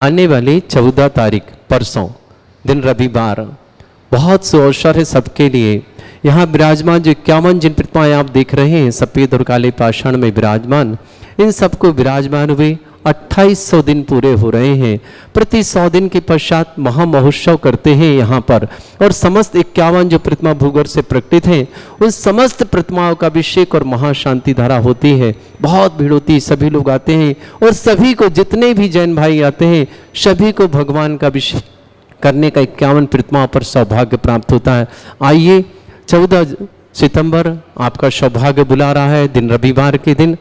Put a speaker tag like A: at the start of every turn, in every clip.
A: आने वाली 14 तारीख परसों दिन रविवार बहुत सुअवसर है सबके लिए। यहाँ विराजमान जो 51 जिन प्रतिमाएं आप देख रहे हैं सफ़ेद और काले पाषाण में विराजमान, इन सबको विराजमान हुए 2800 दिन पूरे हो रहे हैं। प्रति 100 दिन के पश्चात महामहोत्सव करते हैं यहाँ पर, और समस्त 51 जो प्रतिमा भूगर्भ से प्रकटित हैं उन समस्त प्रतिमाओं का अभिषेक और महाशांति धारा होती है। बहुत भीड़ होती है, सभी लोग आते हैं और सभी को, जितने भी जैन भाई आते हैं सभी को भगवान का अभिषेक करने का 51 प्रतिमाओं पर सौभाग्य प्राप्त होता है। आइए 14 सितंबर आपका सौभाग्य बुला रहा है, दिन रविवार के दिन,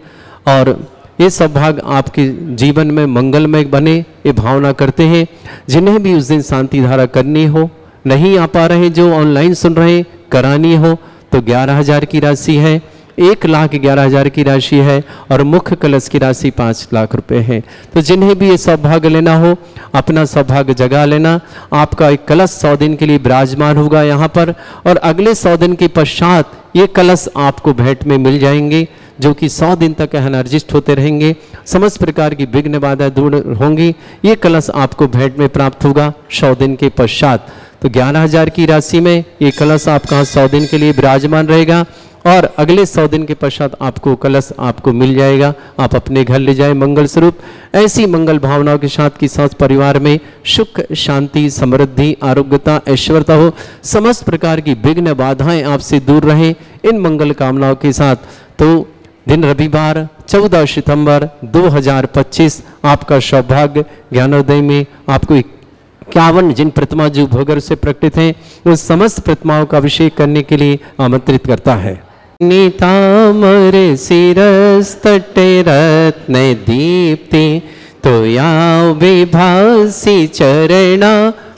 A: और ये सौभाग्य आपके जीवन में मंगलमय बने ये भावना करते हैं। जिन्हें भी उस दिन शांति धारा करनी हो, नहीं आ पा रहे, जो ऑनलाइन सुन रहे करानी हो, तो 11,000 की राशि है, 1,11,000 की राशि है, और मुख्य कलश की राशि 5 लाख रुपए है। तो जिन्हें भी ये सौभाग्य लेना हो अपना सौभाग्य जगा लेना। आपका एक कलश 100 दिन के लिए विराजमान होगा यहाँ पर, और अगले 100 दिन के पश्चात ये कलश आपको भेंट में मिल जाएंगे, जो कि 100 दिन तक एनर्जिस्ट होते रहेंगे। समस्त प्रकार की विघ्न बाधा दूर होंगी। ये कलश आपको भेंट में प्राप्त होगा 100 दिन के पश्चात। तो 11,000 की राशि में ये कलश आपका 100 दिन के लिए विराजमान रहेगा, और अगले 100 दिन के पश्चात आपको कलश आपको मिल जाएगा, आप अपने घर ले जाए मंगल स्वरूप। ऐसी मंगल भावनाओं के साथ कि साथ परिवार में सुख शांति समृद्धि आरोग्यता ऐश्वर्यता हो, समस्त प्रकार की विघ्न बाधाएं आपसे दूर रहें, इन मंगल कामनाओं के साथ। तो दिन रविवार 14 सितंबर 2025 आपका सौभाग्य ज्ञानोदय में आपको 51 जिन प्रतिमा जो भूगर्भ से प्रकटित हैं उन समस्त प्रतिमाओं का अभिषेक करने के लिए आमंत्रित करता है। नीतामर शिरस तटे रत्न दीप्ति तोया विभासी चरणा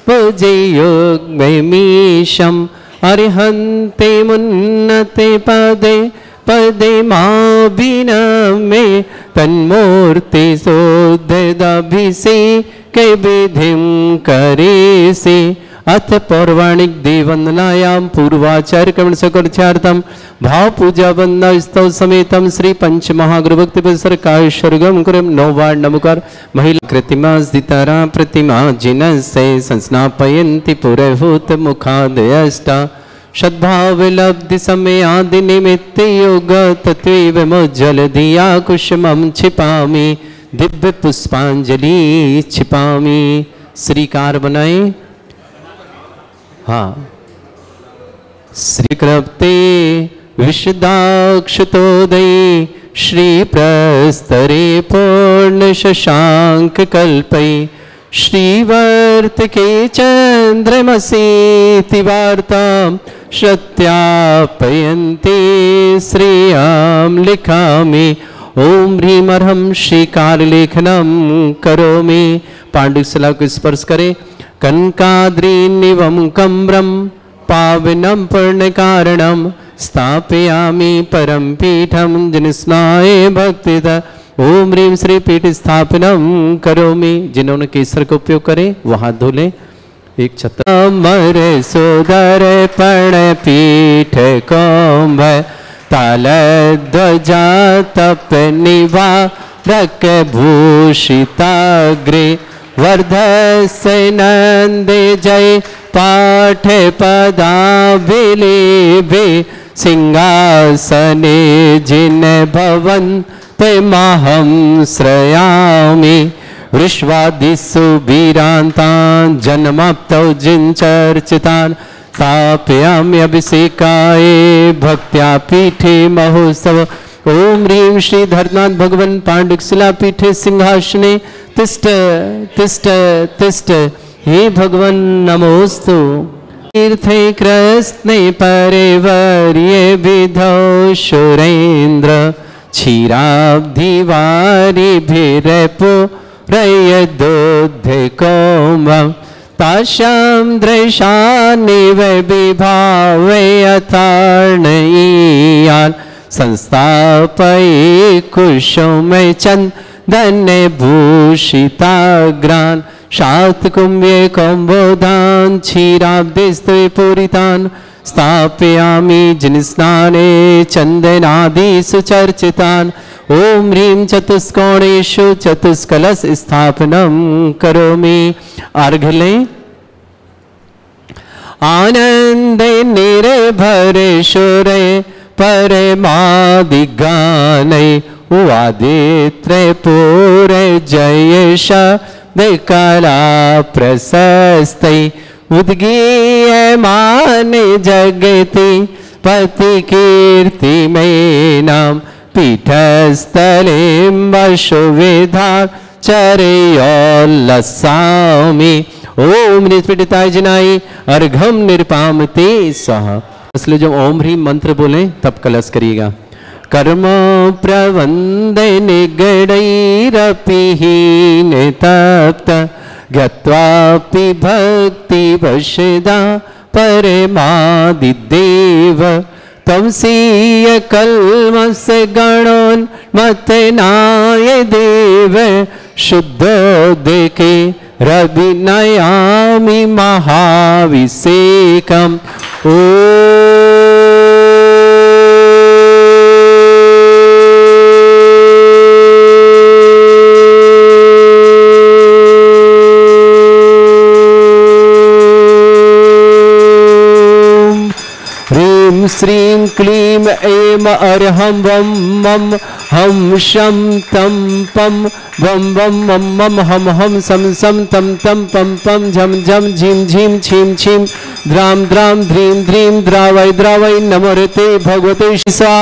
A: भुजयोग मीशम अरिहंते मुन्नते पदे पदे माँ बिना में तन्मूर्ति शोधिभिषेक विधिम करे से। अथ पौराणिक देववंदनायाम पूर्वाचार्य क्रमण सकर्च्यार्थम भाव पूजा वंदना स्तव समेतम श्री पंच महागुरुभक्ति परिसर कायश्वर्गम कुरम 9 वार्ड नमकार महिला कृतिमा स्थितारा प्रतिमा जिनसे संस्नापयन्ति पुरहूत मुखादयष्टा सद्भाव लब्धि समय आदि निमित्त योग तत्व मुज्जल दिया कुसुमं छिपामी दिव्य पुष्पांजलि छिपामी। श्रीकार बनाए। हाँ, श्री कृप्ते विशदाक्षतोदयी श्री प्रस्तरे पूर्ण शशांक कल्पै श्रीवर्त के चंद्रमसी वार्ताम सत्यापयन्ते श्रेयाम लिखामि। ओम ह्रीम अर्हम श्रीकार लेखनम करोमि। पांडुशिला को स्पर्श करे। कनकाद्रीनिवम कम्रम पावनम पूर्ण कारणम स्थापयामि परम पीठम जनस्नाय भक्तिदा। ओम ह्रीम श्री पीठ स्थापनम करोमि। जिन्होंने केसर का उपयोग करे वो हाथ धो ले। एक छत्र अमर सोदर पण पीठ कुंभ ताल ध्वजा तप निवारक भूषिताग्रे वर्धस्य नंदे जय पाठ पदाभिलेभे सिंहासने जिन भवन तमहं श्रयामि। विश्वादिषु वीरान्तान् जन्माप्तौ जिनचर्चितान् स्थापयामि अभिषेकाय भक्त्या पीठे महोत्सव। ओम ह्रीं श्री धर्मनाथ भगवन् पांडुशिला पीठे सिंहासने तिष्ठ तिष्ठ तिष्ठ। हे भगवन् नमोस्तु। तीर्थे कृष्णे परिवर्ये विधौ सुरेन्द्र क्षीराब्धिवारिभिरपो रयदोद्धकोमं तासां दृशानिव विभावे अतार्णयीयान् संस्थापये कुसुमे चन्दने भूषिताग्रान् शातकुम्भे कौम्बोधान् क्षीराब्धिस्ते पूरितान् स्थापयामि जिनस्नाने चन्दनादि सुचर्चितान्। ओम ह्रीं चतुष्कोणेषु चतुष्कलश स्थापनम करोमि। अर्घ लें। आनंद निर्भरे शुरे परमादिगाने वादित्रे पूरे जयेश कला प्रशस्ते उद्गीयमान जगति पति कीर्ति में नाम पीठस्थले वशुविधा चरयोल्लसामि। ओम निष्पीडिताय जनाय अर्घम निरपामते स्वाहा। इसलिए जब ओम ह्रीं मंत्र बोले तब कलश करिएगा। कर्म प्रबंध निगड़ैरपि हीन तप्त गत्वापि भक्ति वशदा परमादिदेव तमसीय कल्मष गणोन्मत्तनाय देव शुद्धोदके रविनयामि महाभिषेकम्। ओ श्रीं क्लीं ऐं अर्हं वं मं हम शं तं पं वं वं मं मं हम हम सं सं तं तं पं पं झं झं झीं झीं छीं छीं द्रां द्रां ध्रीं ध्रीं द्रावै द्रावै नमोरते भगवते शिसा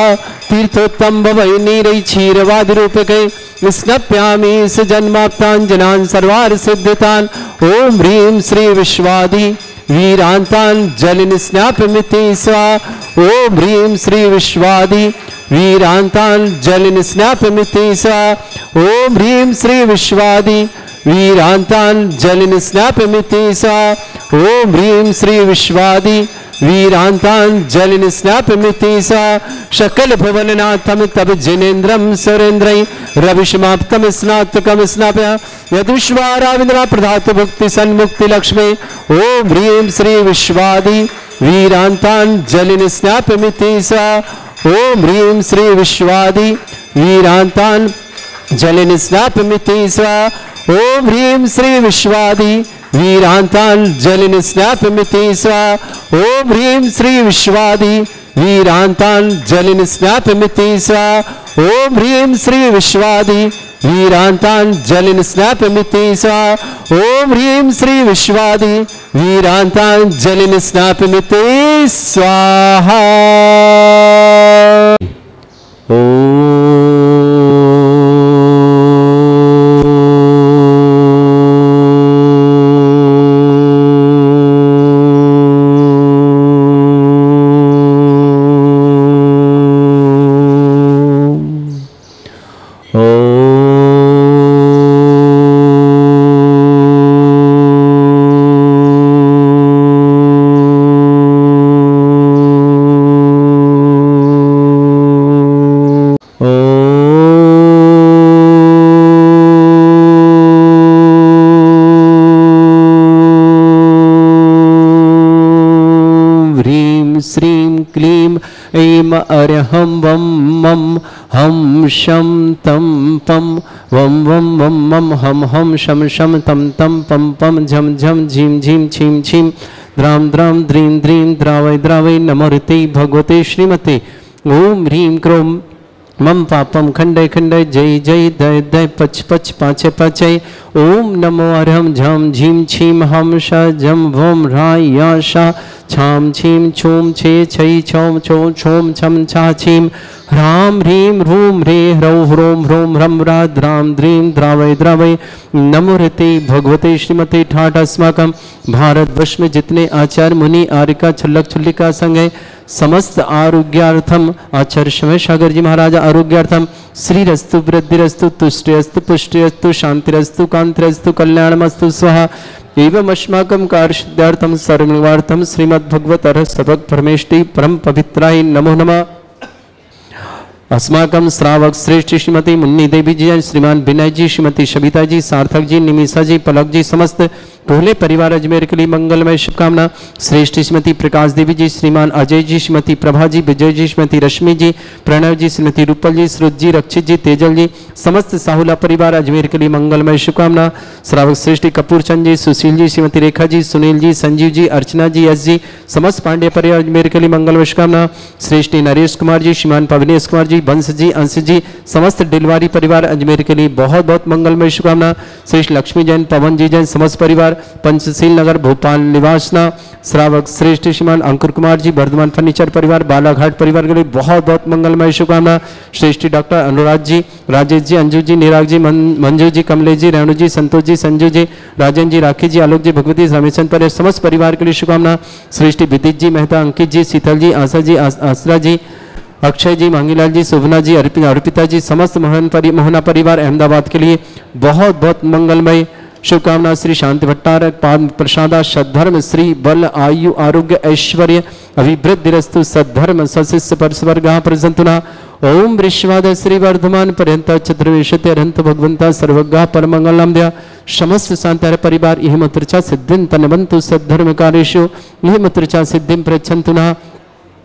A: तीर्थोत्तम भवै नीरै क्षीरवादिरूपके स्नप्यामि स जन्माप्ताञ्जनान् सर्वार्थ सिद्धितान्। ओम ह्रीं श्री विश्वादि वीरांतान जलिन स्नापमिति स्वा। ओम ह्रीं श्री विश्वादि वीरांतान जलिन स्नापमिति स्वा। ओम ह्रीं श्री विश्वादि वीरांतान जलिन स्नापमिति स्वा। ओम ह्रीं श्री विश्वादि वीरांतान जलिन स्नापमिति स्वा। शकल भुवननाथम तब जिनेन्द्रम सुरेन्द्रै रविशमाप्तम स्नातकम स्नाप्य यदुष्वाराविंद्रा प्रधातु भक्ति सन्मुक्ति लक्ष्मी। ओम ह्रीं श्री विश्वादि वीरांतान जलिन स्नापमिति स्वा। ओम ह्रीं श्री विश्वादि वीरांतान जलिन स्नापमिति स्वा। ओम ह्रीं श्री विश्वादि वीरांतान जलिन स्नापमिति स्वा। ओम ह्रीं श्री विश्वादि वीरांतान जलिन स्नापमिति स्वा। ओम ह्रीं श्री विश्वादि वीरांतान जलिन स्नापमिति स्वा। ओम ह्रीं श्री विश्वादि वीरांतान जलिन स्नापमिति स्वाहा। अर्हं वं मं हम शं तं पं वं वं मं मं हम हम शं शं तं तं पं पं झं झं झीं झीं छीं छीं द्रां द्रां द्रीं द्रीं द्रावै द्रावै नमोरते भगवते श्रीमते। ओम ह्रीं क्रों मम पापम खंडय खंडय जय जय दय दय पच पच पाचे पाचे। ओम नमो अर्हं झं झीं छीं हम श जं वं ह्रां या शा छाम छीं छूं छे छै छौं छौ छौं छम छा छीं ह्रां ह्रीं ह्रूं ह्रे ह्रौं ह्रों ह्रों ह्रं ह्रा द्रां द्रीं द्रावै द्रावै नमोरते भगवते श्रीमते। ठाठ अस्माकं भारतवर्ष में जितने आचार्य मुनि आर्यिका छल्लक छुल्लिका संघ है समस्त आरोग्यार्थम आचार्य समय सागर जी महाराज आरोग्यार्थम श्रीरस्तु वृद्धिरस्तु तुष्टिरस्तु पुष्टिरस्तु शांतिरस्तु कांतिरस्तु कल्याणमस्तु स्वाहा। एवं अस्माकं कार्यसिद्ध्यर्थम सर्वनिवार्थम श्रीमद्भगवत अर्ह सबक परमेष्टि परम पवित्राय नमो नमः। अस्माकं श्रावक श्रेष्ठ श्रीमती मुन्नी देवी जी जैन, श्रीमान विनय जी, श्रीमती सबिता जी, सार्थक जी, निमिषा जी, पलक जी, समस्त कोहले परिवार अजमेर के लिए मंगलमय शुभकामना। श्रेष्ठ श्रीमती प्रकाश देवी जी, श्रीमान अजय जी, श्रीमती प्रभा जी, विजय जी, श्रीमती रश्मि जी, प्रणव जी, श्रीमती रूपल जी, श्रुत जी, रक्षित जी, तेजल जी, समस्त साहुला परिवार अजमेर के लिए मंगलमय शुभकामना। श्रावक श्रेष्ठ कपूर चंद जी, सुशील जी, श्रीमती रेखा जी, सुनील जी, संजीव जी, अर्चना जी, यश जी, समस्त पांड्य परिवार अजमेर के लिए मंगलमय शुभकामना। श्रेष्ठ नरेश कुमार जी, श्रीमान पवनेश कुमार जी, वंश जी, अंश जी, समस्त डिलवारी परिवार अजमेर के लिए बहुत बहुत मंगलमय शुभकामना। श्रेष्ठ लक्ष्मी जैन, पवन जी जैन, समस्त परिवार पंचशील नगर भोपाल निवासना। श्रावक श्रेष्ठ श्रीमान अंकुर कुमार जी, वर्धमान फर्नीचर परिवार बालाघाट परिवार के लिए बहुत बहुत मंगलमय शुभकामना। श्रेष्ठ डॉक्टर अनुराग जी, राजेश जी, अंजू जी, निराग जी, मंजू जी, कमलेश जी, रेणु जी, संतोष जी, संजू जी, राजन जी, राखी जी, आलोक जी, भगवती रमेशन पर समस्त परिवार के लिए शुभकामना। श्रेष्ठ विदित जी, मेहता अंकित जी, शीतल जी, आशा जी, आसरा जी, अक्षय जी, मांगीलाल जी, शोभना जी, अर्पिता जी, समस्त मोहना परिवार अहमदाबाद के लिए बहुत बहुत मंगलमय शुभकामना। श्री शांति भट्टारक पाद प्रसादा सद्धर्म श्री बल आयु आरोग्य ऐश्वर्य अभिवृद्धिरस्तु सद्धर्म सशिष्य परस्वर्ग प्रसंतुना। ओम विश्वाद श्री वर्धमान पर्यंत चतुर्विशते अरंत भगवंता सर्वज्ञ परमंगलम दया समस्त शांतार परिवार यह मत्रचा सिद्धिं तनवंतु सद्धर्म कार्येषु यह मत्रचा सिद्धिं प्रच्छन्तुना।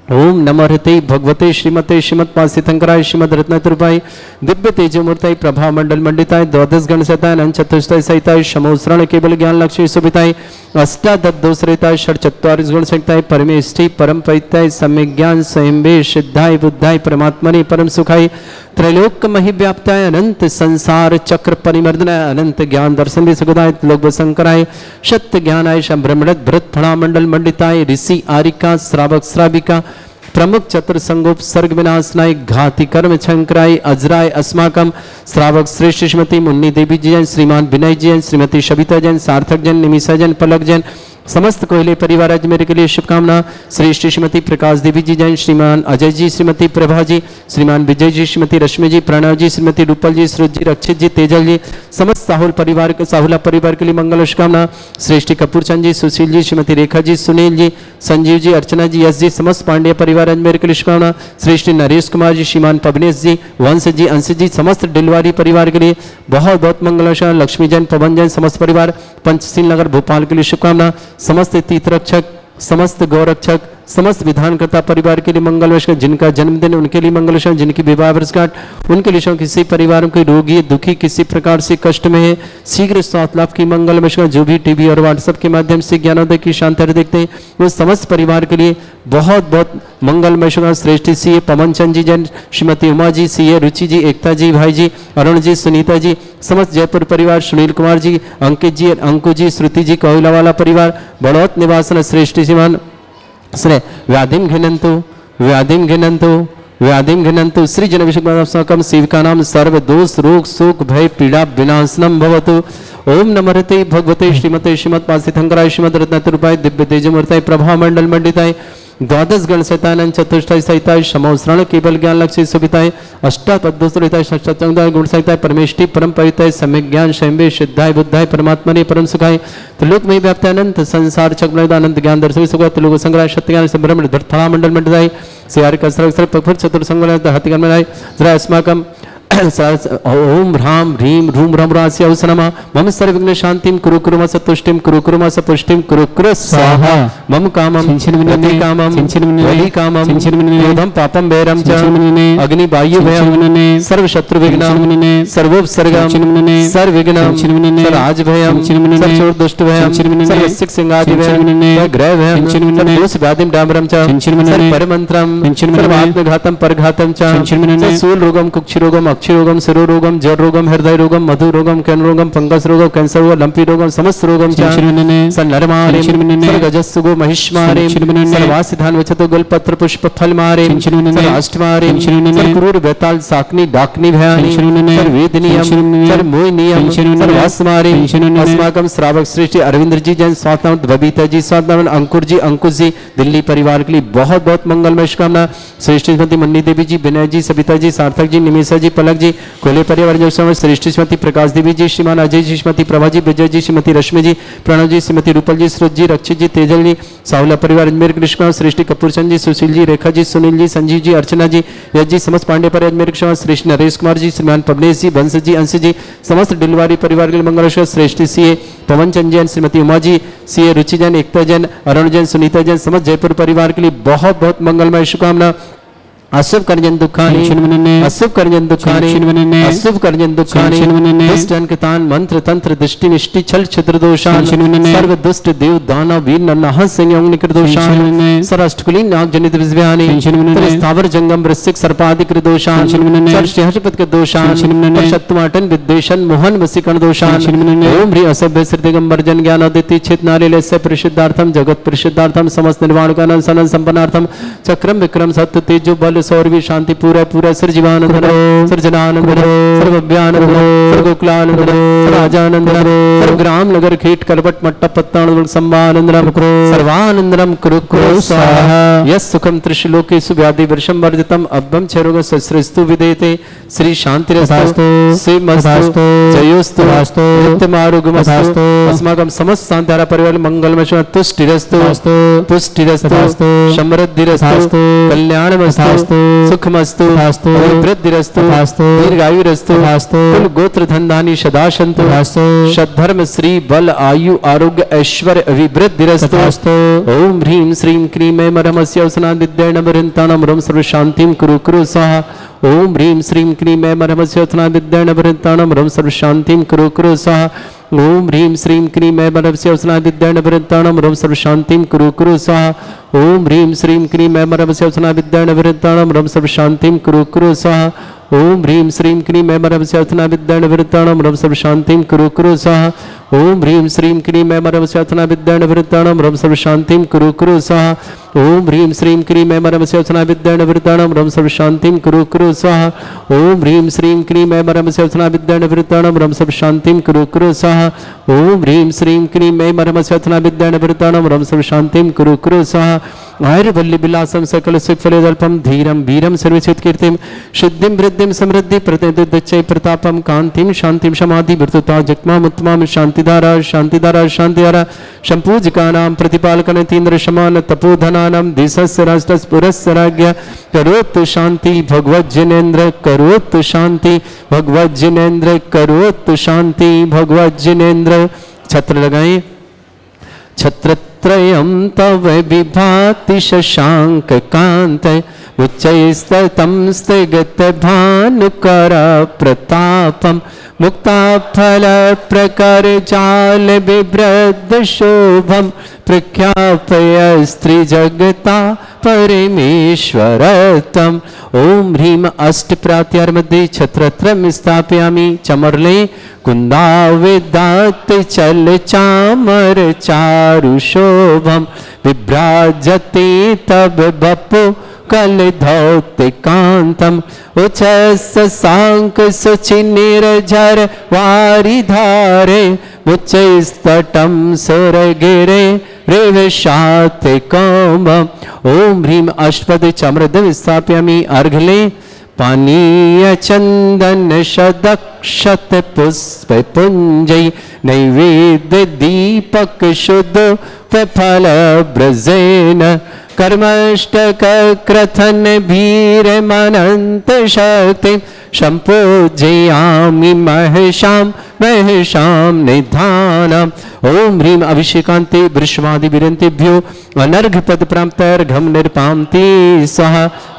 A: ओम नमः भगवते श्रीमते श्रीमत्पासितंकराय श्रीमद रत्नतुर्भाई दिव्य तेजमूर्ताय प्रभा मंडल मंडिताय द्वादश गण सहिताय अनंत चतुष्टय सहिताय समोसरण केवल ज्ञान लक्ष्मी सुभिताय अष्टादशरेताय षट्चत्वारिश गुण सहिताय परमेष्ठी परम परिताय सम्यक ज्ञान स्वयंभे सिद्धाय बुद्धाय परमात्मने परम सुखाय त्रैलोक महिव्याप्ताय अनंत संसार चक्र परिमर्दनाय अनंत ज्ञान दर्शन सुगदाय लोक शंकराय सत्य ज्ञानाय ब्रह्मणत भरत फणा मंडल मंडिताय ऋषि आरिका श्रावक श्राविका प्रमुख चतुर संगोप सर्ग विनाशनाय घाति कर्म शंकराय अजराय अस्माकम श्रावक श्रेष्ठ श्रीमती मुन्नी देवी जी जैन, श्रीमान विनय जी जैन, श्रीमती सबिता जैन, सार्थक जैन, निमिषा जैन, पलक जैन, समस्त कोहले परिवार अजमेर के लिए शुभकामना। श्रेष्ठ श्रीमती प्रकाश देवी जी जैन, श्रीमान अजय जी, श्रीमती प्रभा जी, श्रीमान विजय जी, श्रीमती रश्मि जी, प्रणव जी, श्रीमती रूपल जी, श्रुत जी, रक्षित जी, तेजल जी, समस्त साहुला परिवार के लिए मंगल शुभकामना। श्रेष्ठ कपूर चंद जी, सुशील जी, श्रीमती रेखा जी, सुनील जी, संजीव जी, अर्चना जी, यश जी, समस्त पांड्य परिवार अजमेर के लिए शुभकामना। श्रेष्ठ नरेश कुमार जी, श्रीमान पवनेश जी, वंश जी, अंश जी, समस्त डिलवारी परिवार के लिए बहुत बहुत मंगल शुभकामना। लक्ष्मी जैन, पवन जैन, समस्त परिवार पंचशील नगर भोपाल के लिए शुभकामना। समस्त तीर्थरक्षक, समस्त गौरक्षक, समस्त विधानकर्ता परिवार के लिए मंगल वर्ष, जिनका जन्मदिन उनके लिए मंगल वर्ष, जिनकी विवाह वर्षगांठ उनके लिए, किसी परिवार में कोई रोगी दुखी किसी प्रकार से कष्ट में है, शीघ्र स्वास्थ्य लाभ की मंगल वर्ष, जो भी टीवी और व्हाट्सएप के माध्यम से ज्ञानोदय की शांति देखते हैं वो समस्त परिवार के लिए बहुत बहुत मंगलमय शुभ। श्रेष्ठ सी ए पवन चंद जी जैन, श्रीमती उमा जी, सी ए रुचि जी, एकता जी, भाई जी, अरुण जी, सुनीता जी, समस्त जयपुर परिवार, सुनील कुमार जी, अंकित जी, अंकु जी, श्रुति जी, कोयलावाला परिवार, बड़ौत निवासन श्रेष्ठ श्रीमान श्रे व्याधिम घिनंतु श्री जन विषयकम सेविका नाम सर्व दोष रोग शोक भय पीड़ा विनाशनम भवतु। ओम नमः भगवते श्रीमते श्रीमत्पासितंकराय श्रीमद रत्नतुर्भाय दिव्य तेजमूर्ताय प्रभा मंडल मंडिताय द्वादश गण सहितानंद चतुष्टय सहिताय समोसरण केवल ज्ञान लक्ष्य सुभिताय अष्टादशरेताय षट्चंदाय गुण सहिताय परमेष्टि परम परिताय सम्यक ज्ञान स्वयंभे सिद्धाय बुद्धाय परमात्मने परम सुखाय त्रिलोक में व्याप्त अनंत संसार चक्र अनंत ज्ञान दर्शन सुख त्रिलोक संग्रह सत्य ज्ञान ब्रह्म धर्था मंडल मंडिताय श्री का सर्व पखुर चतुर संग्रह हतिगण में जरा अस्माकम ओम ह्रां ह्रीं रूम रम रास्य अवसनमा मम सर्वविघ्न शांतिं कुरु कुरु म सतुष्टिं कुरु कुरु म सपुष्टिं कुरु कुरु स्वाहा मम कामं वति कामं वदि कामं क्रोधं पापं भैरं च अग्नि वायु भयं सर्व शत्रु विघ्नं सर्वोपसर्गं सर्वविघ्नं सर्वराज भयं सर्व दुष्ट भयं सर्व सिक सिंगादि भयं ग्रह भयं सर्व दोष व्याधिं डामरं च सर्व परमंत्रं सर्व आत्मघातं परघातं च सूल रोगं कुक्षि रोगं रोगम सिरो रोगम जड़ रोगम हृदय रोगम मधु रोगम कैन रोगम फंगस रोगम कैंसर रोगम लंपी रोगम समस्त रोगम नरमारे गजस्सुगो महिष्मारे सर्वासिधान वचतो गलपत्र पुष्प फल मारे अष्टमारे क्रूर बेताल साकनी डाकनी भयानी वेदनीयम मोहिनीयम सर्वास्मारे अस्माकम श्रावक श्रेष्ठ अरविंद जी जैन स्वात्म बबीता जी स्वात्म अंकुर जी अंकुश जी दिल्ली परिवार के लिए बहुत बहुत मंगलमय शुभकामना। श्रेष्ठ श्रीमती मुन्नी देवी जी विनय जी सबिता जी सार्थक जी निमिषा जी पलक तिलक जी, कोले परिवार जो समय श्रेष्ठ श्रीमती प्रकाश देवी जी, श्रीमान अजय जी, श्रीमती प्रभा जी, विजय जी, श्रीमती रश्मि जी, प्रणव जी, श्रीमती रूपल जी, सुरज जी, रक्षित जी, तेजल जी, सावला परिवार अजमेर कृष्णा, श्रेष्ठी कपूर चंद जी, सुशील जी, रेखा जी, सुनील जी, संजीव जी, अर्चना जी, यश जी, समस्त पांडे पर अजमेर कृष्णा, श्रेष्ठ नरेश कुमार जी, श्रीमान पवनेश जी, बंश जी, अंश जी, समस्त डिलवारी परिवार के मंगल श्रेष्ठ सीए पवन चंद जैन, श्रीमती उमा जी, सीए रुचि जैन, एकता जैन, अरुण जैन, सुनीता जैन, समस्त जयपुर परिवार के लिए बहुत बहुत मंगलमय शुभकामना। अशुभ करजन दुखानी, अशुभ करजन दुखानी, अशुभ करजन दुखानी, दुष्ट अंकतान मंत्र तंत्र दृष्टि निष्टि छल छिद्र दोषान, सर्व दुष्ट देव दाना वीर नन्हा संयोग निकृत दोषान, सरअष्टकुलीन नाग जनित विज्ञानी, स्थावर जंगम वृश्चिक सर्पादिक दोषान, सर्षहस्पति के दोषान, शत्रुमाटन विद्वेषण मोहन वसीकरण दोषान, ओम ह्री असभ्य श्री दिगंबर जन ज्ञान अदिति चित नारिलेस्य परिशुद्धार्थम जगत परिशुद्धार्थम समस्त निर्वाण का सनन संपन्नार्थम चक्रम विक्रम सत्य तेजो बल सौरवी शांति पूरा पूरा सर्जीवानंद सर्जनानंद सर्वभ्यानंद सर्वकुलानंद राजानंद सर्वग्राम नगर खेट कलपट मट्टा पत्तानंद संभानंदनम सर्वानंदनम कुरु कुरु स्वाहा यस सुखम त्रिशलोकेषु व्याधि वर्षम वर्जितम अभ्यम क्षरोग सस्रस्तु विदेते श्री शांतिरस्तु सेमस्तु जयोस्तु नित्यमारोग्यमस्तु अस्माकं समस्त शांतिहारा परिवार मंगलमय तुष्टिरस्तु पुष्टिरस्तु समृद्धिरस्तु कल्याणमस्तु सुखमस्तु वृद्धिरस्तु दीर्घायुरस्तु कुल गोत्र धनधानी सदा सन्तु सद्धर्म श्री बल आयु आरोग्य ऐश्वर्य अभिवृद्धिरस्तु ओम ह्रीं श्रीं क्रीं ऐं मरमस्य औसना विद्येन वृन्तानं रं सर्व शांतिं कुरु कुरु स्वाहा ओम ह्रीं श्रीं क्रीं ऐं मरमस्य औसना विद्येन वृन्तानं रं सर्व शांतिं कुरु कुरु स्वाहा ओम ह्रीं श्रीं क्रीं ऐं मरमस्य औसना विद्येन वृन्तानं रं सर्व शांतिं कुरु कुरु स्वाहा ओम ह्रीं श्रीं क्रीं ऐं मरमस्य औसना विद्येन वृन्तानं रं सर्व शांतिं कुरु कुरु स्वाहा ओम ह्रीं श्रीं क्रीं ऐं मरमस्य औसना विद्येन वृन्तानं रं सर्व शांतिं कुरु कुरु स्वाहा ओम ह्रीं श्रीं क्रीं ऐं मरमस्य औसना विद्येन वृन्तानं रं सर्व शांतिं कुरु कुरु स्वाहा ओम ह्रीं श्रीं क्रीं ऐं मरमस्य औसना विद्येन वृन्तानं रं सर्व शांतिं कुरु कुरु स्वाहा ओम ह्रीं श्रीं क्रीं ऐं मरमस्य औसना विद्येन वृन्तानं रं सर्व शांतिं कुरु कुरु स्वाहा ओम ह्रीं श्रीं क्रीं ऐं मरमस्य औसना विद्येन वृन्तानं रं सर्व शांतिं कुरु कुरु स्वाहा आयुर्वल्ली विलासम सकल सुखफलदल्पम धीरम वीरम सर्वचित कीर्तिम शुद्धिम वृद्धिम समृद्धि प्रतिदच्चय प्रतापम कांतिम शांतिम समाधि वृतुता जगमाम उत्तमाम शांतिधारा शांतिधारा शांतिधारा संपूजिकानां प्रतिपालकन तीन्द्र समान तपोधनानां दिशस्य राष्ट्रस्य पुरस्य राज्ञ करोतु शांति भगवत जिनेन्द्र करोतु शांति भगवत जिनेन्द्र करोतु शांति भगवत जिनेन्द्र। छत्र लगाएं। छत्रत्रयं तव विभाति शशांक कांत उच्चैस्ततं स्थिगत भानुकर प्रतापम मुक्ताफल प्रकर जाल विवृद्ध शोभम प्रख्यापय स्त्री जगता परमेश्वरतम। ओम ह्रीं अष्ट प्रात्यार मध्ये छत्रत्रम स्थापयामि। चमरले कुंदाविदात चल चामर चारु शोभम विभ्राजते तब बपु कल धौतिकांतम उच्चस सांक सुचि निर्झर वारिधारे उच्चस्तटम सुरगिरे रेवशात कौमम। ओम ह्रीं अष्टपद चमरदम स्थापयामि। अर्घले पानीय चंदन शदक्षत पुष्प पुंजय नैवेद्य दीपक शुद्ध फल ब्रजेन कर्मष्टक क्रथन भीर मनंत शक्ति संपूजयामि महशाम महशाम निधानम। ओम ह्रीं अभिषेकांते वृषवादि विरंतेभ्यो अनर्घ पद प्राप्तर्घम निर्पान्ति सह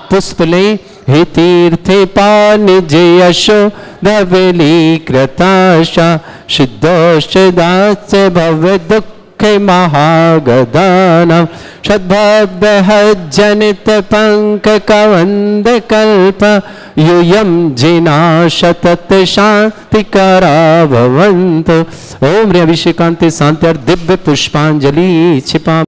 A: पुष्पले हे तीर्थे पानिज यशो धवली कृताशा सिद्धोष दास भव दुख महागदानम सद्भव्य जनित पंक कवंद कल्प यूयम जिना शतत शांति करा भवन्तु। ओम ह्रीं अभिषेकांते शांत्यार्थ दिव्य पुष्पांजलि छिपा।